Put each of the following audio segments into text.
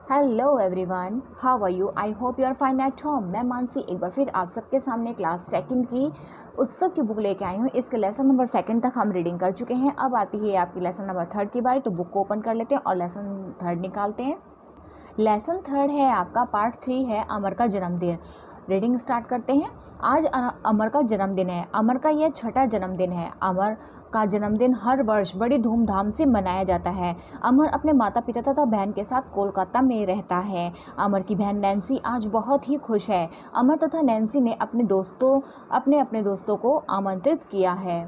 Hello everyone, how are you? I hope you are fine at home. मैं मानसी एक बार फिर आप सबके सामने क्लास सेकंड की उत्सव की बुक लेके आई हूँ। इसके लेसन नंबर सेकंड तक हम रीडिंग कर चुके हैं। अब आती है आपकी लेसन नंबर थर्ड की बारी, तो बुक को ओपन कर लेते हैं और लेसन थर्ड निकालते हैं। लेसन थर्ड है आपका, पार्ट 3 है अमर का जन्मदिन। रीडिंग स्टार्ट करते हैं। आज अमर का जन्मदिन है। अमर का यह छठा जन्मदिन है। अमर का जन्मदिन हर वर्ष बड़ी धूमधाम से मनाया जाता है। अमर अपने माता पिता तथा बहन के साथ कोलकाता में रहता है। अमर की बहन नैन्सी आज बहुत ही खुश है। अमर तथा नैन्सी ने अपने अपने दोस्तों को आमंत्रित किया है।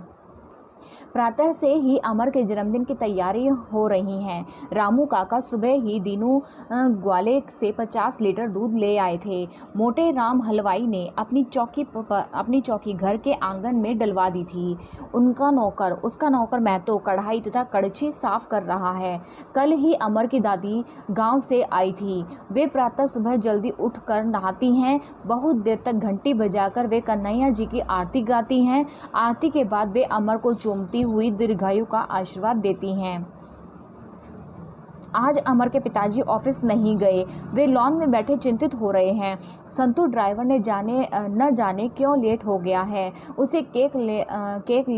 प्रातः से ही अमर के जन्मदिन की तैयारी हो रही हैं। रामू काका सुबह ही दीनू ग्वाले से 50 लीटर दूध ले आए थे। मोटे राम हलवाई ने अपनी चौकी घर के आंगन में डलवा दी थी। उसका नौकर महतो कढ़ाई तथा कड़छी साफ कर रहा है। कल ही अमर की दादी गांव से आई थी। वे प्रातः सुबह जल्दी उठकर नहाती हैं। बहुत देर तक घंटी बजाकर वे कन्हैया जी की आरती गाती हैं। आरती के बाद वे अमर को चूमती हुई दीर्घायु का आशीर्वाद देती हैं। आज अमर के पिताजी ऑफिस नहीं गए। वे लॉन में बैठे चिंतित हो रहे हैं। संतू ड्राइवर ने न जाने क्यों लेट हो गया है। उसे केक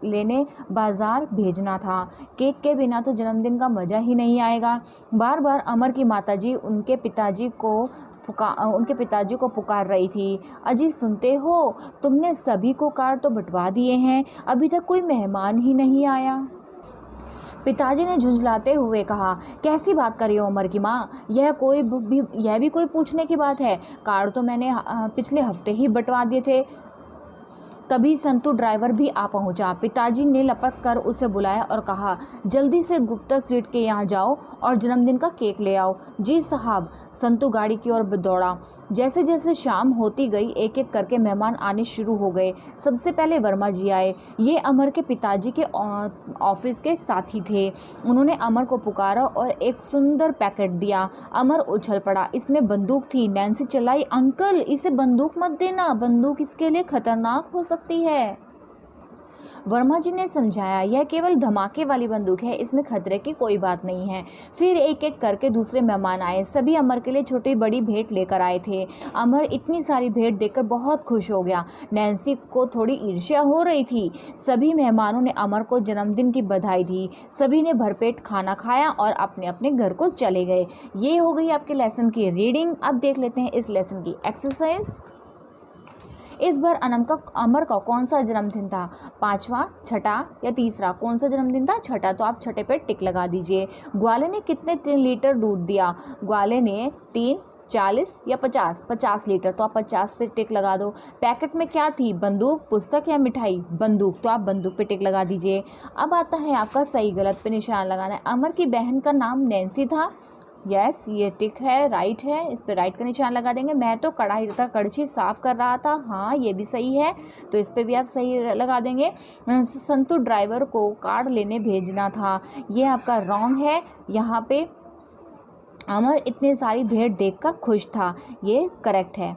लेने बाजार भेजना था। केक के बिना तो जन्मदिन का मज़ा ही नहीं आएगा। बार बार अमर की माताजी उनके पिताजी को पुकार रही थी। अजी सुनते हो, तुमने सभी को कार्ड तो बंटवा दिए हैं, अभी तक कोई मेहमान ही नहीं आया। पिताजी ने झुंझलाते हुए कहा, कैसी बात कर रही हो अमर की माँ, यह भी कोई पूछने की बात है। कार्ड तो मैंने पिछले हफ्ते ही बंटवा दिए थे। तभी संतू ड्राइवर भी आ पहुंचा। पिताजी ने लपक कर उसे बुलाया और कहा, जल्दी से गुप्ता स्वीट के यहाँ जाओ और जन्मदिन का केक ले आओ। जी साहब। संतू गाड़ी की ओर दौड़ा। जैसे जैसे शाम होती गई एक एक करके मेहमान आने शुरू हो गए। सबसे पहले वर्मा जी आए। ये अमर के पिताजी के ऑफिस के साथी थे। उन्होंने अमर को पुकारा और एक सुंदर पैकेट दिया। अमर उछल पड़ा। इसमें बंदूक थी। नैन्सी चिल्लाई, अंकल इसे बंदूक मत देना, बंदूक इसके लिए खतरनाक हो सकती है। वर्मा जी ने समझाया, यह केवल धमाके वाली बंदूक है, इसमें खतरे की कोई बात नहीं है। फिर एक एक करके दूसरे मेहमान आए। सभी अमर के लिए छोटी बड़ी भेंट लेकर आए थे। अमर इतनी सारी भेंट देखकर बहुत खुश हो गया। नैन्सी को थोड़ी ईर्ष्या हो रही थी। सभी मेहमानों ने अमर को जन्मदिन की बधाई दी। सभी ने भरपेट खाना खाया और अपने अपने घर को चले गए। ये हो गई आपके लेसन की रीडिंग। अब देख लेते हैं इस लेसन की एक्सरसाइज। इस बार अमर का कौन सा जन्मदिन था? पांचवा, छठा या तीसरा? कौन सा जन्मदिन था? छठा। तो आप छठे पे टिक लगा दीजिए। ग्वाले ने कितने 3 लीटर दूध दिया? ग्वाले ने 3, 40 या 50? 50 लीटर। तो आप 50 पे टिक लगा दो। पैकेट में क्या थी? बंदूक, पुस्तक या मिठाई? बंदूक। तो आप बंदूक पे टिक लगा दीजिए। अब आता है आपका सही गलत पे निशान लगाना है। अमर की बहन का नाम नैन्सी था। यस, ये टिक है, राइट है, इस पर राइट का निशान लगा देंगे। मैं तो कढ़ाई तथा कड़छी साफ कर रहा था। हाँ, ये भी सही है, तो इस पर भी आप सही लगा देंगे। संतू ड्राइवर को कार्ड लेने भेजना था, ये आपका रॉन्ग है। यहाँ पे अमर इतनी सारी भेंट देखकर खुश था, ये करेक्ट है।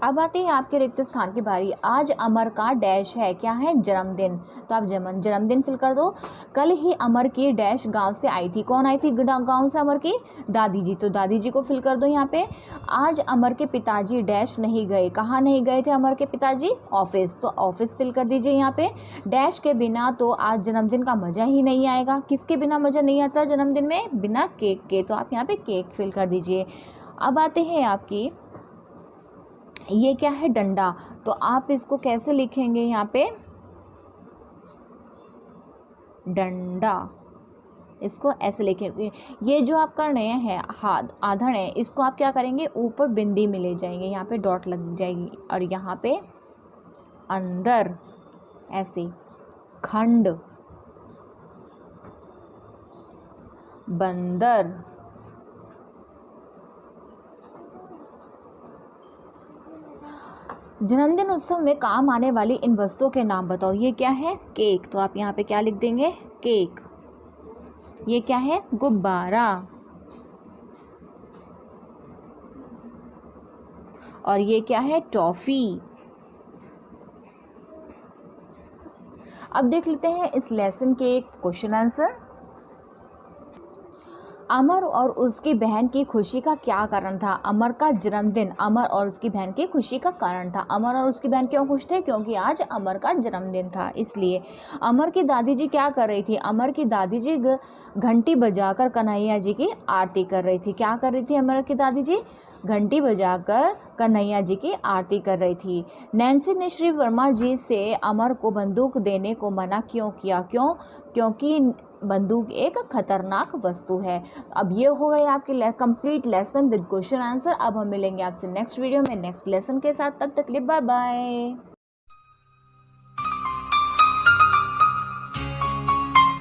अब आते हैं आपके रिक्त स्थान की बारी। आज अमर का डैश है, क्या है? जन्मदिन। तो आप जन्मदिन फिल कर दो। कल ही अमर की डैश गांव से आई थी। कौन आई थी गांव से? अमर की दादी जी। तो दादी जी को फिल कर दो यहाँ पे। आज अमर के पिताजी डैश नहीं गए। कहाँ नहीं गए थे अमर के पिताजी? ऑफिस। तो ऑफिस फिल कर दीजिए यहाँ पे। डैश के बिना तो आज जन्मदिन का मज़ा ही नहीं आएगा। किसके बिना मज़ा नहीं आता जन्मदिन में? बिना केक के। तो आप यहाँ पे केक फिल कर दीजिए। अब आते हैं आपकी, ये क्या है? डंडा। तो आप इसको कैसे लिखेंगे यहाँ पे? डंडा, इसको ऐसे लिखेंगे। ये जो आप कर रहे हैं हाथ आधड़ है, इसको आप क्या करेंगे? ऊपर बिंदी में ले जाएंगे, यहाँ पे डॉट लग जाएगी और यहाँ पे अंदर ऐसे खंड, बंदर, जन्मदिन उत्सव में काम आने वाली इन वस्तुओं के नाम बताओ। ये क्या है? केक। तो आप यहाँ पे क्या लिख देंगे? केक। ये क्या है? गुब्बारा। और ये क्या है? टॉफी। अब देख लेते हैं इस लेसन के क्वेश्चन आंसर। अमर और उसकी बहन की खुशी का क्या कारण था? अमर का जन्मदिन अमर और उसकी बहन की खुशी का कारण था। अमर और उसकी बहन क्यों खुश थे? क्योंकि आज अमर का जन्मदिन था इसलिए। अमर की दादी जी क्या कर रही थी? अमर की दादी जी घंटी बजाकर कन्हैया जी की आरती कर रही थी। क्या कर रही थी अमर की दादी जी? घंटी बजाकर कन्हैया जी की आरती कर रही थी। नैन्सी ने श्री वर्मा जी से अमर को बंदूक देने को मना क्यों किया? क्योंकि बंदूक एक खतरनाक वस्तु है। अब ये हो गई आपकी complete lesson with question answer. अब हम मिलेंगे आपसे नेक्स्ट वीडियो में नेक्स्ट लेसन के साथ। तब तक के लिए बाय बाय।